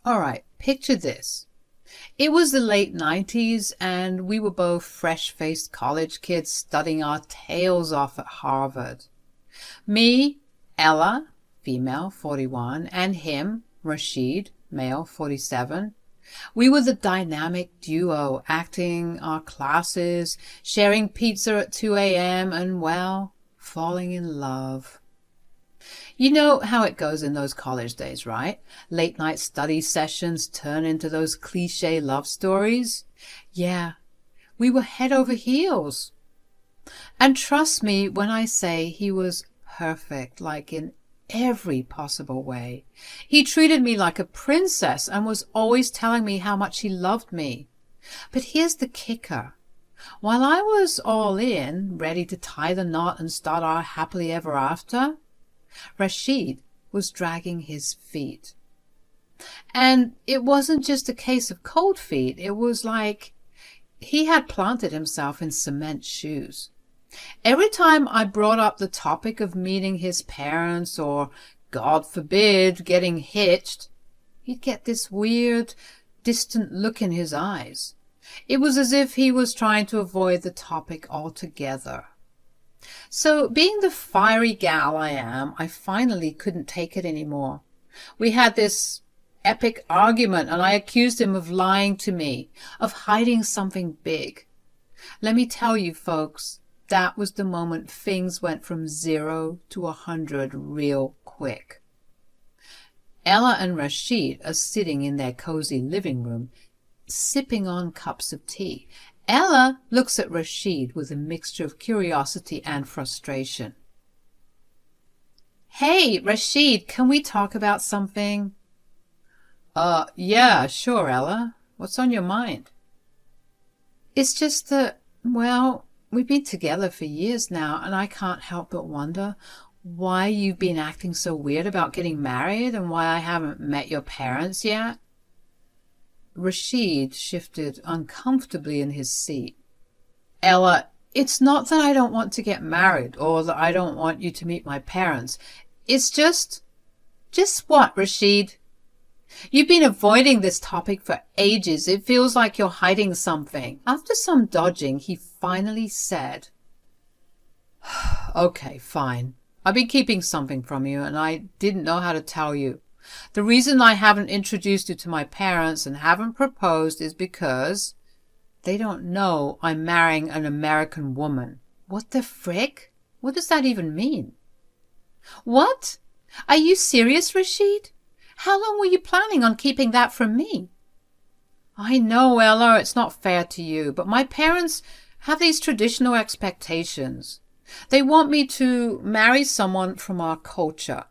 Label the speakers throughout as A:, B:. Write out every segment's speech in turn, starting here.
A: All right, picture this. It was the late 90s, and we were both fresh-faced college kids studying our tails off at Harvard. Me, Ella, female, 41, and him, Rashid, male, 47. We were the dynamic duo, acting our classes, sharing pizza at 2 a.m., and, well, falling in love. You know how it goes in those college days, right? Late night study sessions turn into those cliché love stories. Yeah, we were head over heels. And trust me when I say he was perfect, like in every possible way. He treated me like a princess and was always telling me how much he loved me. But here's the kicker. While I was all in, ready to tie the knot and start our happily ever after, Rashid was dragging his feet. And it wasn't just a case of cold feet. It was like he had planted himself in cement shoes. Every time I brought up the topic of meeting his parents or, God forbid, getting hitched, he'd get this weird, distant look in his eyes. It was as if he was trying to avoid the topic altogether. So, being the fiery gal I am, I finally couldn't take it anymore. We had this epic argument, and I accused him of lying to me, of hiding something big. Let me tell you, folks, that was the moment things went from 0 to 100 real quick. Ella and Rashid are sitting in their cozy living room, sipping on cups of tea. Ella looks at Rashid with a mixture of curiosity and frustration. Hey, Rashid, can we talk about something? Yeah, sure, Ella. What's on your mind? It's just that, well, we've been together for years now, and I can't help but wonder why you've been acting so weird about getting married and why I haven't met your parents yet. Rashid shifted uncomfortably in his seat. Ella, it's not that I don't want to get married or that I don't want you to meet my parents. It's just what, Rashid? You've been avoiding this topic for ages. It feels like you're hiding something. After some dodging, he finally said, Okay, fine. I've been keeping something from you, and I didn't know how to tell you. The reason I haven't introduced you to my parents and haven't proposed is because they don't know I'm marrying an American woman. What the frick? What does that even mean? What? Are you serious, Rashid? How long were you planning on keeping that from me? I know, Ella, it's not fair to you, but my parents have these traditional expectations. They want me to marry someone from our culture.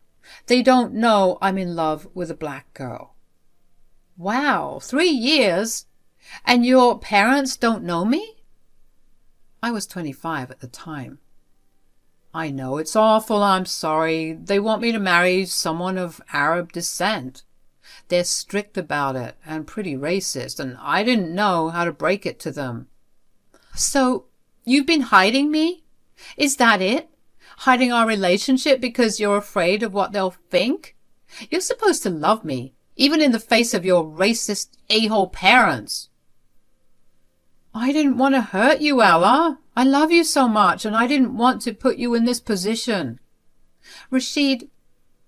A: They don't know I'm in love with a black girl. Wow, 3 years? And your parents don't know me? I was 25 at the time. I know, it's awful, I'm sorry. They want me to marry someone of Arab descent. They're strict about it and pretty racist, and I didn't know how to break it to them. So, you've been hiding me? Is that it? Hiding our relationship because you're afraid of what they'll think? You're supposed to love me, even in the face of your racist a-hole parents. I didn't want to hurt you, Ella. I love you so much, and I didn't want to put you in this position. Rashid,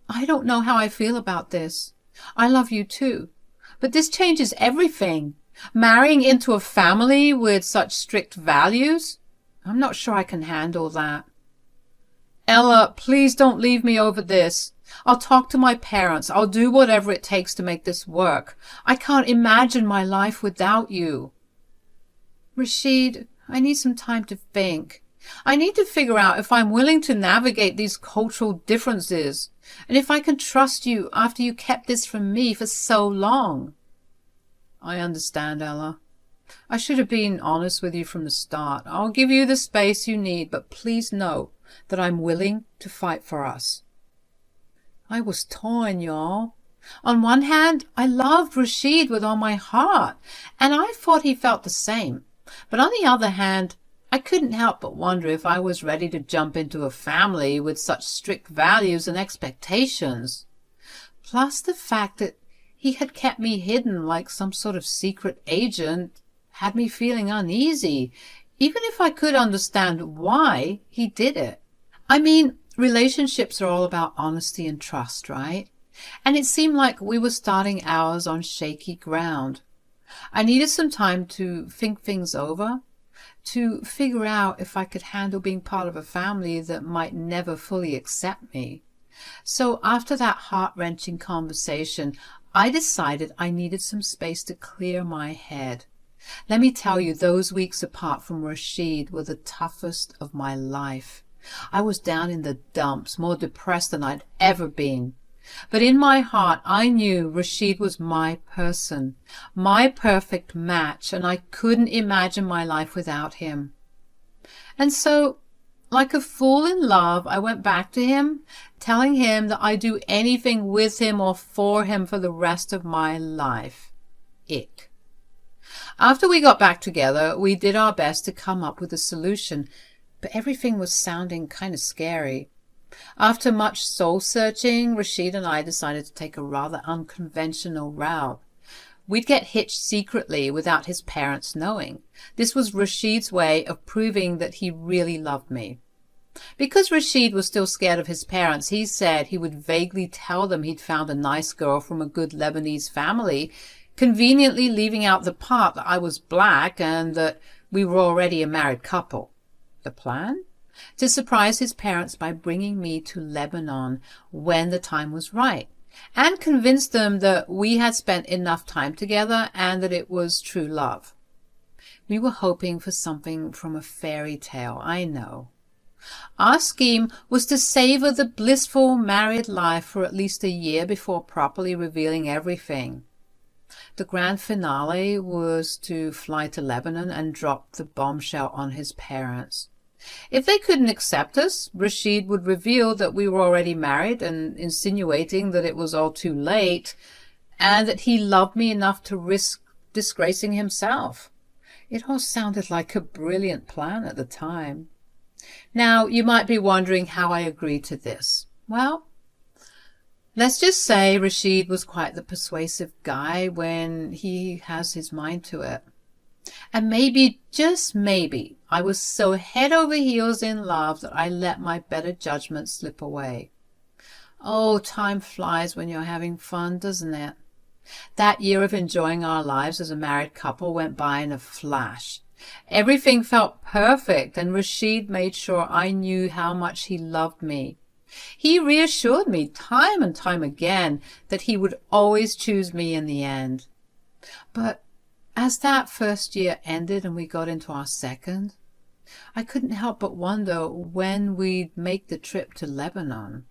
A: I don't know how I feel about this. I love you too, but this changes everything. Marrying into a family with such strict values? I'm not sure I can handle that. Ella, please don't leave me over this. I'll talk to my parents. I'll do whatever it takes to make this work. I can't imagine my life without you. Rashid, I need some time to think. I need to figure out if I'm willing to navigate these cultural differences, and if I can trust you after you kept this from me for so long. I understand, Ella. I should have been honest with you from the start. I'll give you the space you need, but please know that I'm willing to fight for us. I was torn, y'all. On one hand, I loved Rashid with all my heart, and I thought he felt the same. But on the other hand, I couldn't help but wonder if I was ready to jump into a family with such strict values and expectations. Plus the fact that He had kept me hidden like some sort of secret agent, had me feeling uneasy, even if I could understand why he did it. I mean, relationships are all about honesty and trust, right? And it seemed like we were starting ours on shaky ground. I needed some time to think things over, to figure out if I could handle being part of a family that might never fully accept me. So after that heart-wrenching conversation, I decided I needed some space to clear my head. Let me tell you, those weeks apart from Rashid were the toughest of my life. I was down in the dumps, more depressed than I'd ever been. But in my heart, I knew Rashid was my person, my perfect match, and I couldn't imagine my life without him. And so, like a fool in love, I went back to him, telling him that I'd do anything with him or for him for the rest of my life. Ick. After we got back together, we did our best to come up with a solution, but everything was sounding kind of scary. After much soul-searching, Rashid and I decided to take a rather unconventional route. We'd get hitched secretly without his parents knowing. This was Rashid's way of proving that he really loved me. Because Rashid was still scared of his parents, he said he would vaguely tell them he'd found a nice girl from a good Lebanese family, conveniently leaving out the part that I was black and that we were already a married couple. The plan? To surprise his parents by bringing me to Lebanon when the time was right, and convince them that we had spent enough time together and that it was true love. We were hoping for something from a fairy tale, I know. Our scheme was to savor the blissful married life for at least a year before properly revealing everything. The grand finale was to fly to Lebanon and drop the bombshell on his parents. If they couldn't accept us, Rashid would reveal that we were already married and insinuating that it was all too late and that he loved me enough to risk disgracing himself. It all sounded like a brilliant plan at the time. Now, you might be wondering how I agreed to this. Well, let's just say Rashid was quite the persuasive guy when he has his mind to it. And maybe, just maybe, I was so head over heels in love that I let my better judgment slip away. Oh, time flies when you're having fun, doesn't it? That year of enjoying our lives as a married couple went by in a flash. Everything felt perfect, and Rashid made sure I knew how much he loved me. He reassured me time and time again that he would always choose me in the end. But as that first year ended and we got into our second, I couldn't help but wonder when we'd make the trip to Lebanon.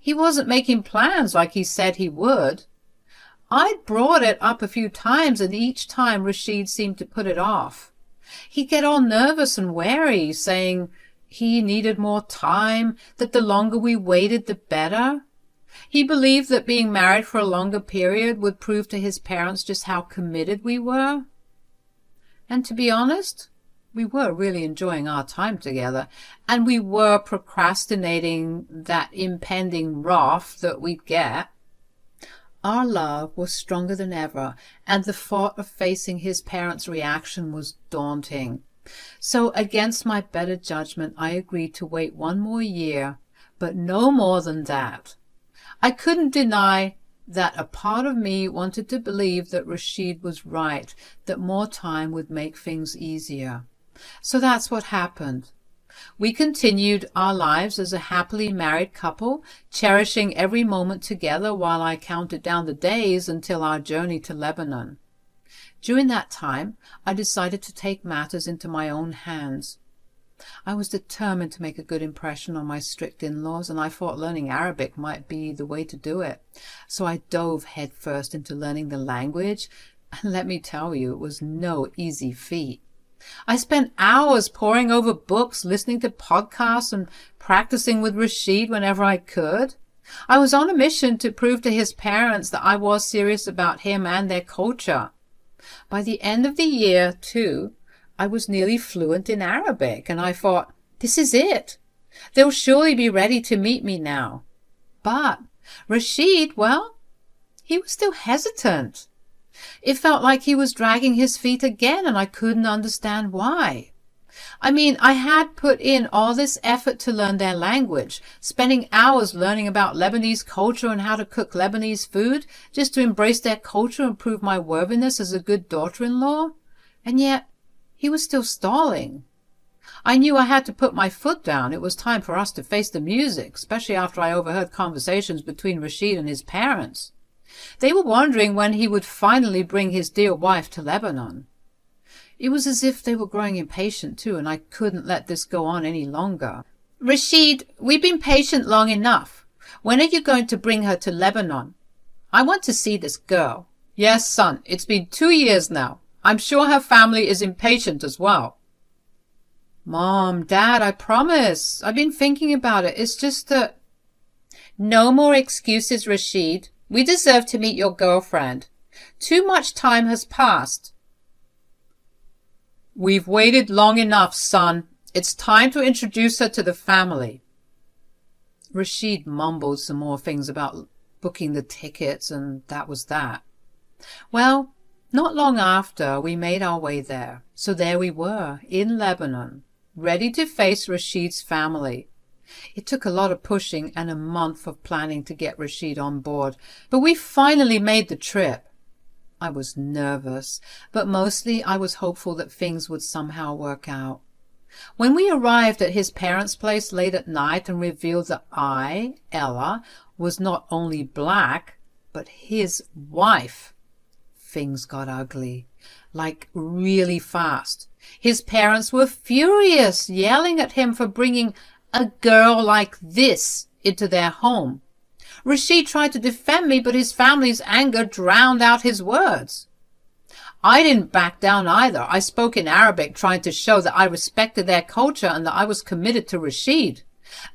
A: He wasn't making plans like he said he would. I'd brought it up a few times, and each time Rashid seemed to put it off. He'd get all nervous and wary, saying he needed more time, that the longer we waited, the better. He believed that being married for a longer period would prove to his parents just how committed we were. And to be honest, we were really enjoying our time together, and we were procrastinating that impending wrath that we'd get. Our love was stronger than ever, and the thought of facing his parents' reaction was daunting. So against my better judgment, I agreed to wait one more year, but no more than that. I couldn't deny that a part of me wanted to believe that Rashid was right, that more time would make things easier. So that's what happened. We continued our lives as a happily married couple, cherishing every moment together while I counted down the days until our journey to Lebanon. During that time, I decided to take matters into my own hands. I was determined to make a good impression on my strict in-laws, and I thought learning Arabic might be the way to do it. So I dove headfirst into learning the language, and let me tell you, it was no easy feat. I spent hours poring over books, listening to podcasts, and practicing with Rashid whenever I could. I was on a mission to prove to his parents that I was serious about him and their culture. By the end of the year, too, I was nearly fluent in Arabic, and I thought, this is it. They'll surely be ready to meet me now. But Rashid, well, he was still hesitant. It felt like he was dragging his feet again, and I couldn't understand why. I mean, I had put in all this effort to learn their language, spending hours learning about Lebanese culture and how to cook Lebanese food, just to embrace their culture and prove my worthiness as a good daughter-in-law. And yet, he was still stalling. I knew I had to put my foot down. It was time for us to face the music, especially after I overheard conversations between Rashid and his parents. They were wondering when he would finally bring his dear wife to Lebanon. It was as if they were growing impatient too, and I couldn't let this go on any longer. Rashid, we've been patient long enough. When are you going to bring her to Lebanon? I want to see this girl. Yes, son, it's been 2 years now. I'm sure her family is impatient as well. Mom, Dad, I promise. I've been thinking about it. It's just that... No more excuses, Rashid. We deserve to meet your girlfriend. Too much time has passed. We've waited long enough, son. It's time to introduce her to the family. Rashid mumbled some more things about booking the tickets, and that was that. Well, not long after, we made our way there. So there we were, in Lebanon, ready to face Rashid's family. It took a lot of pushing and a month of planning to get Rashid on board, but we finally made the trip. I was nervous, but mostly I was hopeful that things would somehow work out. When we arrived at his parents' place late at night and revealed that I, Ella, was not only black, but his wife, things got ugly, like really fast. His parents were furious, yelling at him for bringing a girl like this into their home. Rashid tried to defend me, but his family's anger drowned out his words. I didn't back down either. I spoke in Arabic, trying to show that I respected their culture and that I was committed to Rashid,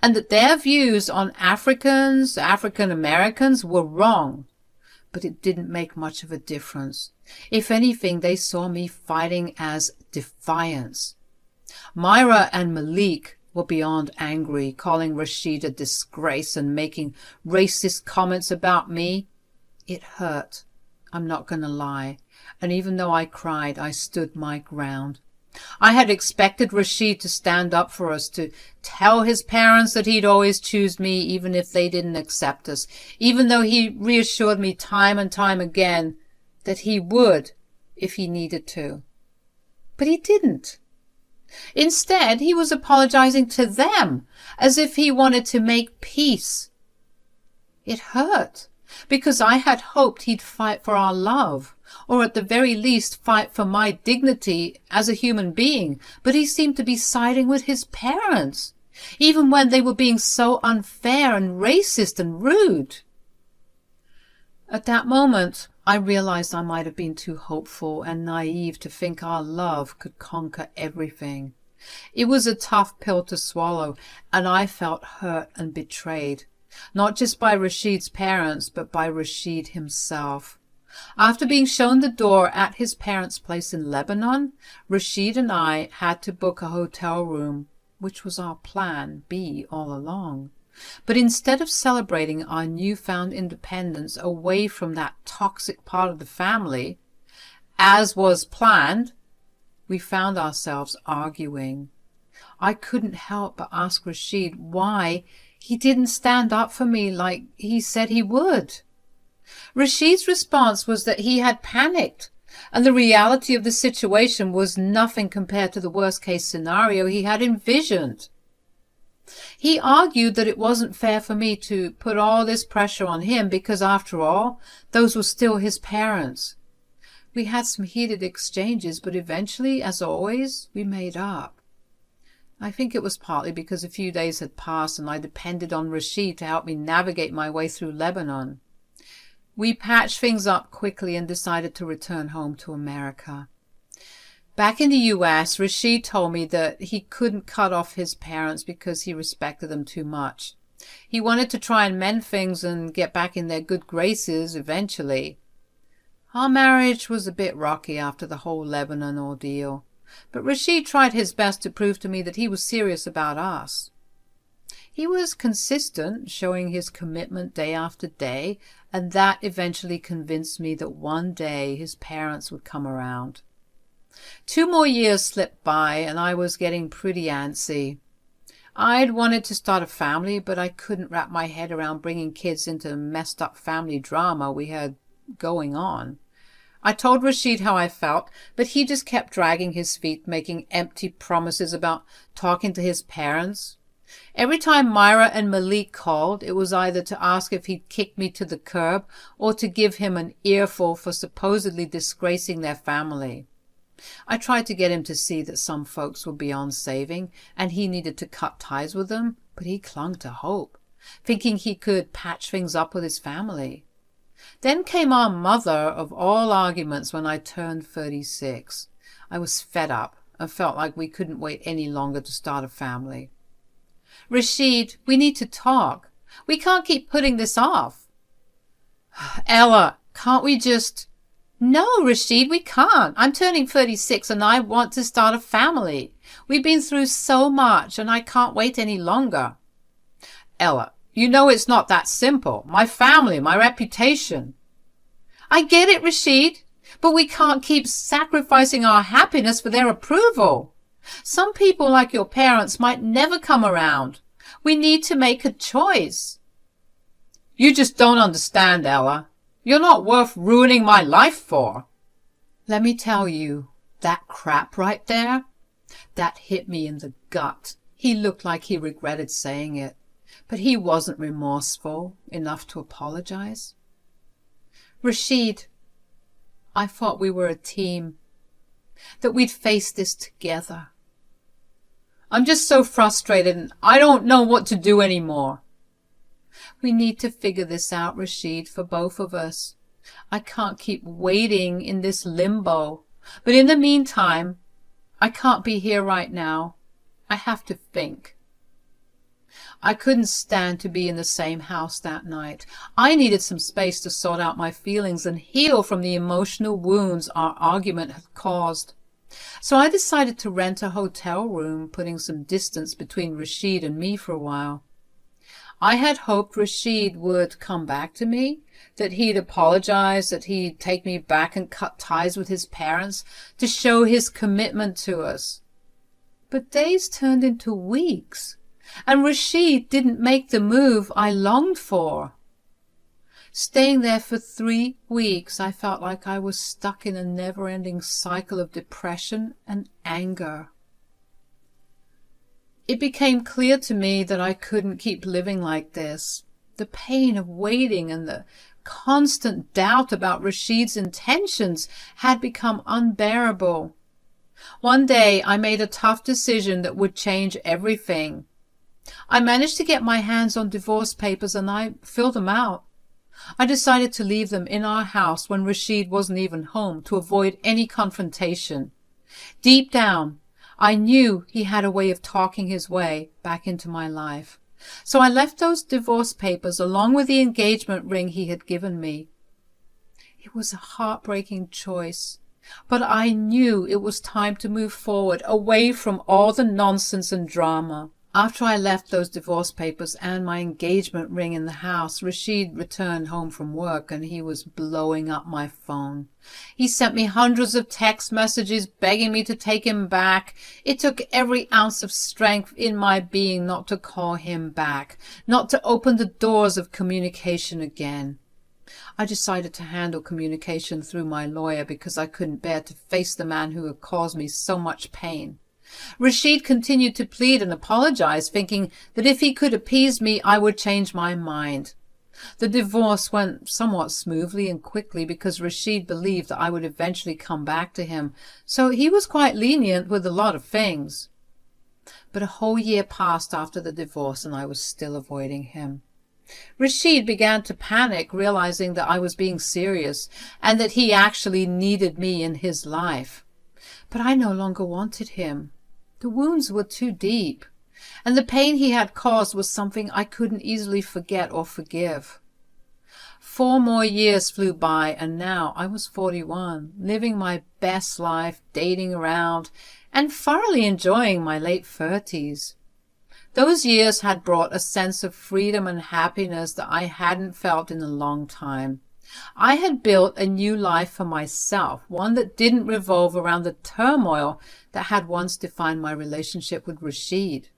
A: and that their views on Africans, African Americans, were wrong. But it didn't make much of a difference. If anything, they saw me fighting as defiance. Myra and Malik were beyond angry, calling Rashid a disgrace and making racist comments about me. It hurt. I'm not going to lie. And even though I cried, I stood my ground. I had expected Rashid to stand up for us, to tell his parents that he'd always choose me even if they didn't accept us, even though he reassured me time and time again that he would if he needed to. But he didn't. Instead, he was apologizing to them as if he wanted to make peace. It hurt, because I had hoped he'd fight for our love, or at the very least fight for my dignity as a human being, but he seemed to be siding with his parents, even when they were being so unfair and racist and rude. At that moment, I realized I might have been too hopeful and naive to think our love could conquer everything. It was a tough pill to swallow, and I felt hurt and betrayed, not just by Rashid's parents, but by Rashid himself. After being shown the door at his parents' place in Lebanon, Rashid and I had to book a hotel room, which was our plan B all along. But instead of celebrating our newfound independence away from that toxic part of the family, as was planned, we found ourselves arguing. I couldn't help but ask Rashid why he didn't stand up for me like he said he would. Rashid's response was that he had panicked, and the reality of the situation was nothing compared to the worst-case scenario he had envisioned. He argued that it wasn't fair for me to put all this pressure on him because, after all, those were still his parents. We had some heated exchanges, but eventually, as always, we made up. I think it was partly because a few days had passed and I depended on Rashid to help me navigate my way through Lebanon. We patched things up quickly and decided to return home to America. Back in the U.S., Rashid told me that he couldn't cut off his parents because he respected them too much. He wanted to try and mend things and get back in their good graces eventually. Our marriage was a bit rocky after the whole Lebanon ordeal, but Rashid tried his best to prove to me that he was serious about us. He was consistent, showing his commitment day after day, and that eventually convinced me that one day his parents would come around. 2 more years slipped by, and I was getting pretty antsy. I'd wanted to start a family, but I couldn't wrap my head around bringing kids into the messed up family drama we had going on. I told Rashid how I felt, but he just kept dragging his feet, making empty promises about talking to his parents. Every time Myra and Malik called, it was either to ask if he'd kick me to the curb or to give him an earful for supposedly disgracing their family. I tried to get him to see that some folks were beyond saving and he needed to cut ties with them, but he clung to hope, thinking he could patch things up with his family. Then came our mother of all arguments when I turned 36. I was fed up and felt like we couldn't wait any longer to start a family. Rashid, we need to talk. We can't keep putting this off. Ella, can't we just... No, Rashid, we can't. I'm turning 36 and I want to start a family. We've been through so much and I can't wait any longer. Ella, you know it's not that simple. My family, my reputation. I get it, Rashid, but we can't keep sacrificing our happiness for their approval. Some people like your parents might never come around. We need to make a choice. You just don't understand, Ella. You're not worth ruining my life for. Let me tell you, that crap right there, that hit me in the gut. He looked like he regretted saying it, but he wasn't remorseful enough to apologize. Rashid, I thought we were a team, that we'd face this together. I'm just so frustrated and I don't know what to do anymore. We need to figure this out, Rashid, for both of us. I can't keep waiting in this limbo. But in the meantime, I can't be here right now. I have to think. I couldn't stand to be in the same house that night. I needed some space to sort out my feelings and heal from the emotional wounds our argument had caused. So I decided to rent a hotel room, putting some distance between Rashid and me for a while. I had hoped Rashid would come back to me, that he'd apologize, that he'd take me back and cut ties with his parents to show his commitment to us. But days turned into weeks, and Rashid didn't make the move I longed for. Staying there for 3 weeks, I felt like I was stuck in a never-ending cycle of depression and anger. It became clear to me that I couldn't keep living like this. The pain of waiting and the constant doubt about Rashid's intentions had become unbearable. One day I made a tough decision that would change everything. I managed to get my hands on divorce papers and I filled them out. I decided to leave them in our house when Rashid wasn't even home to avoid any confrontation. Deep down, I knew he had a way of talking his way back into my life. So I left those divorce papers along with the engagement ring he had given me. It was a heartbreaking choice, but I knew it was time to move forward, away from all the nonsense and drama. After I left those divorce papers and my engagement ring in the house, Rashid returned home from work and he was blowing up my phone. He sent me hundreds of text messages begging me to take him back. It took every ounce of strength in my being not to call him back, not to open the doors of communication again. I decided to handle communication through my lawyer because I couldn't bear to face the man who had caused me so much pain. Rashid continued to plead and apologize, thinking that if he could appease me, I would change my mind. The divorce went somewhat smoothly and quickly because Rashid believed that I would eventually come back to him, so he was quite lenient with a lot of things. But a whole year passed after the divorce and I was still avoiding him. Rashid began to panic, realizing that I was being serious and that he actually needed me in his life. But I no longer wanted him. The wounds were too deep, and the pain he had caused was something I couldn't easily forget or forgive. 4 more years flew by, and now I was 41, living my best life, dating around, and thoroughly enjoying my late 30s. Those years had brought a sense of freedom and happiness that I hadn't felt in a long time. I had built a new life for myself, one that didn't revolve around the turmoil that had once defined my relationship with Rashid.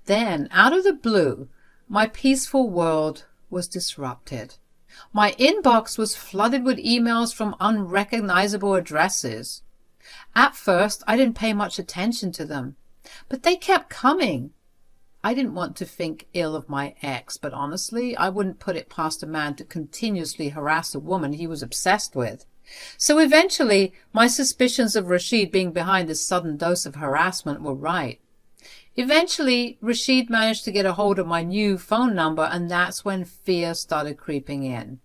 A: Then, out of the blue, my peaceful world was disrupted. My inbox was flooded with emails from unrecognizable addresses. At first, I didn't pay much attention to them, but they kept coming. I didn't want to think ill of my ex, but honestly, I wouldn't put it past a man to continuously harass a woman he was obsessed with. So eventually, my suspicions of Rashid being behind this sudden dose of harassment were right. Eventually, Rashid managed to get a hold of my new phone number, and that's when fear started creeping in.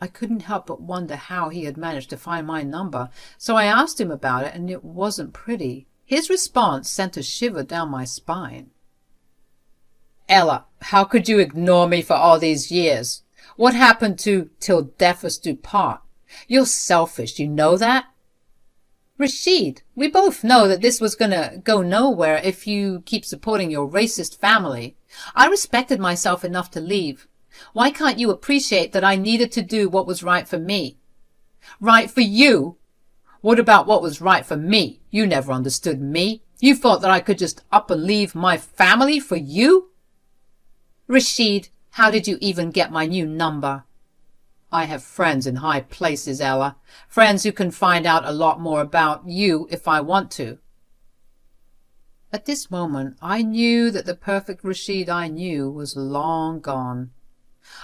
A: I couldn't help but wonder how he had managed to find my number, so I asked him about it, and it wasn't pretty. His response sent a shiver down my spine. "Ella, how could you ignore me for all these years? What happened to 'till death us do part'? You're selfish, you know that?" "Rashid, we both know that this was gonna go nowhere if you keep supporting your racist family. I respected myself enough to leave. Why can't you appreciate that I needed to do what was right for me?" "Right for you? What about what was right for me? You never understood me. You thought that I could just up and leave my family for you?" "Rashid, how did you even get my new number?" "I have friends in high places, Ella. Friends who can find out a lot more about you if I want to." At this moment, I knew that the perfect Rashid I knew was long gone.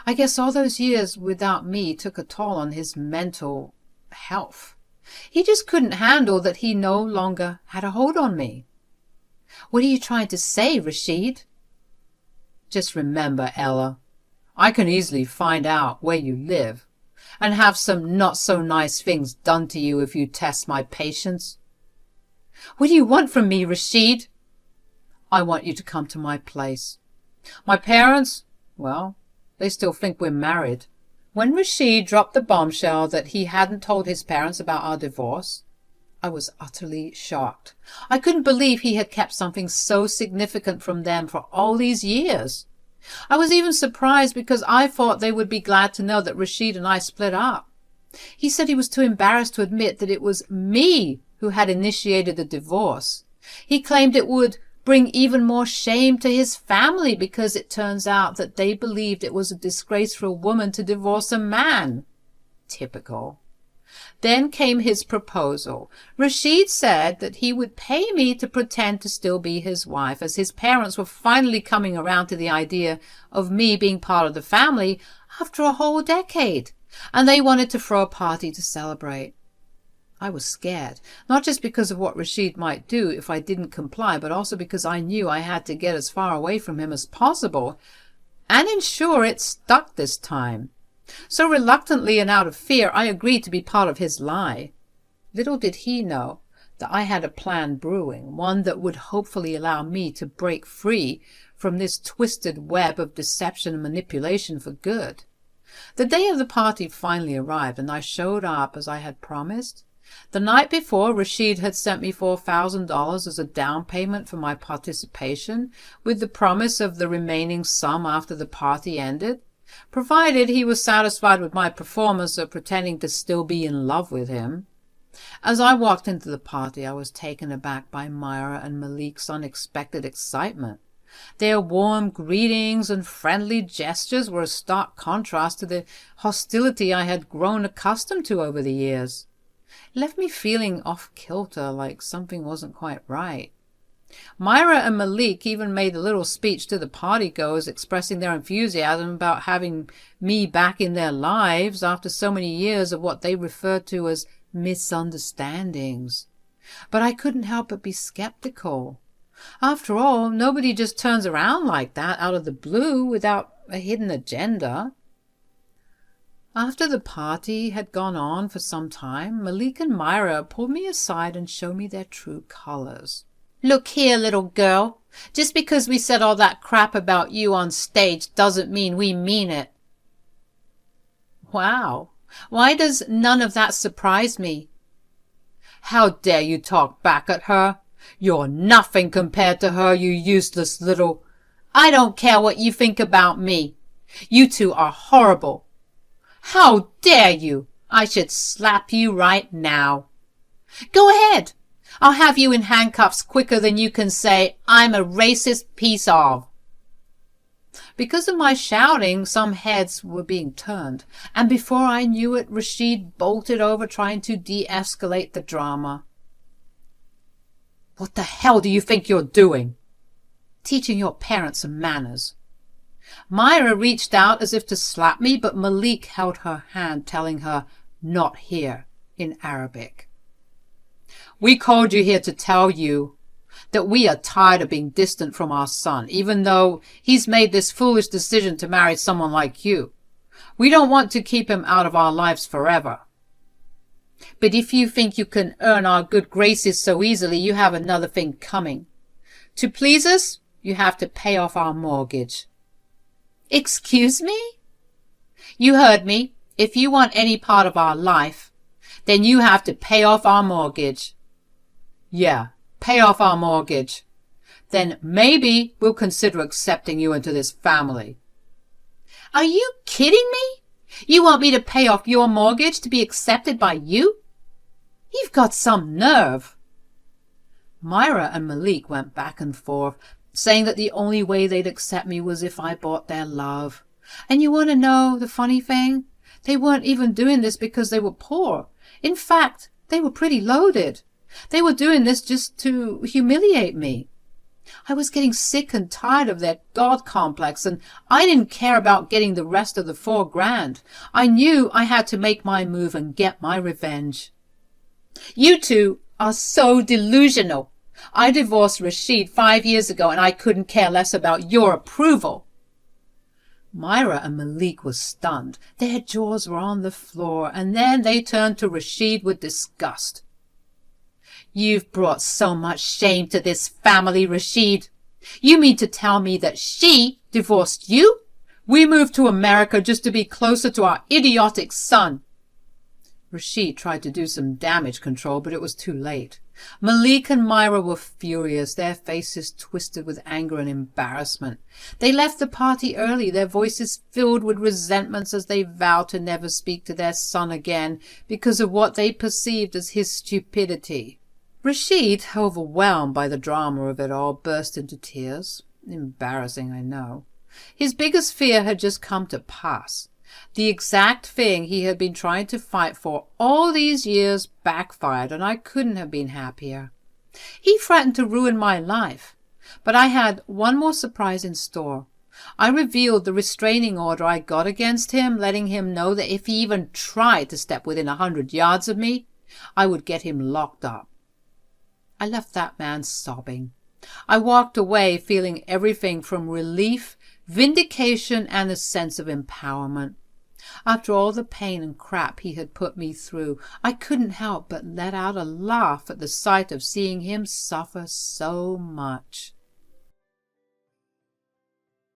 A: I guess all those years without me took a toll on his mental health. He just couldn't handle that he no longer had a hold on me. "What are you trying to say, Rashid?" "Just remember, Ella, I can easily find out where you live and have some not-so-nice things done to you if you test my patience." "What do you want from me, Rashid?" "I want you to come to my place. My parents, well, they still think we're married." When Rashid dropped the bombshell that he hadn't told his parents about our divorce, I was utterly shocked. I couldn't believe he had kept something so significant from them for all these years. I was even surprised because I thought they would be glad to know that Rashid and I split up. He said he was too embarrassed to admit that it was me who had initiated the divorce. He claimed it would bring even more shame to his family because it turns out that they believed it was a disgrace for a woman to divorce a man. Typical. Then came his proposal. Rashid said that he would pay me to pretend to still be his wife, as his parents were finally coming around to the idea of me being part of the family after a whole decade, and they wanted to throw a party to celebrate. I was scared, not just because of what Rashid might do if I didn't comply, but also because I knew I had to get as far away from him as possible and ensure it stuck this time. So reluctantly and out of fear, I agreed to be part of his lie. Little did he know that I had a plan brewing, one that would hopefully allow me to break free from this twisted web of deception and manipulation for good. The day of the party finally arrived, and I showed up as I had promised. The night before, Rashid had sent me $4,000 as a down payment for my participation, with the promise of the remaining sum after the party ended, provided he was satisfied with my performance of pretending to still be in love with him. As I walked into the party, I was taken aback by Myra and Malik's unexpected excitement. Their warm greetings and friendly gestures were a stark contrast to the hostility I had grown accustomed to over the years. It left me feeling off-kilter, like something wasn't quite right. Myra and Malik even made a little speech to the partygoers expressing their enthusiasm about having me back in their lives after so many years of what they referred to as misunderstandings. But I couldn't help but be skeptical. After all, nobody just turns around like that out of the blue without a hidden agenda. After the party had gone on for some time, Malik and Myra pulled me aside and showed me their true colors. "Look here, little girl. Just because we said all that crap about you on stage doesn't mean we mean it." Wow. Why does none of that surprise me? "How dare you talk back at her? You're nothing compared to her, you useless little—" I don't care what you think about me. You two are horrible. How dare you? I should slap you right now. Go ahead. I'll have you in handcuffs quicker than you can say, I'm a racist piece of. Because of my shouting, some heads were being turned, and before I knew it, Rashid bolted over trying to de-escalate the drama. What the hell do you think you're doing? Teaching your parents some manners. Myra reached out as if to slap me, but Malik held her hand, telling her, not here, in Arabic. We called you here to tell you that we are tired of being distant from our son, even though he's made this foolish decision to marry someone like you. We don't want to keep him out of our lives forever. But if you think you can earn our good graces so easily, you have another thing coming. To please us, you have to pay off our mortgage. Excuse me? You heard me. If you want any part of our life, then you have to pay off our mortgage. Yeah, pay off our mortgage. Then maybe we'll consider accepting you into this family. Are you kidding me? You want me to pay off your mortgage to be accepted by you? You've got some nerve. Myra and Malik went back and forth, saying that the only way they'd accept me was if I bought their love. And you want to know the funny thing? They weren't even doing this because they were poor. In fact, they were pretty loaded. They were doing this just to humiliate me. I was getting sick and tired of their God complex, and I didn't care about getting the rest of the $4,000. I knew I had to make my move and get my revenge. You two are so delusional. I divorced Rashid 5 years ago, and I couldn't care less about your approval. Myra and Malik were stunned. Their jaws were on the floor, and then they turned to Rashid with disgust. You've brought so much shame to this family, Rashid. You mean to tell me that she divorced you? We moved to America just to be closer to our idiotic son. Rashid tried to do some damage control, but it was too late. Malik and Myra were furious, their faces twisted with anger and embarrassment. They left the party early, their voices filled with resentments as they vowed to never speak to their son again because of what they perceived as his stupidity. Rashid, overwhelmed by the drama of it all, burst into tears. Embarrassing, I know. His biggest fear had just come to pass. The exact thing he had been trying to fight for all these years backfired, and I couldn't have been happier. He threatened to ruin my life, but I had one more surprise in store. I revealed the restraining order I got against him, letting him know that if he even tried to step within 100 yards of me, I would get him locked up. I left that man sobbing. I walked away feeling everything from relief, vindication, and a sense of empowerment. After all the pain and crap he had put me through, I couldn't help but let out a laugh at the sight of seeing him suffer so much.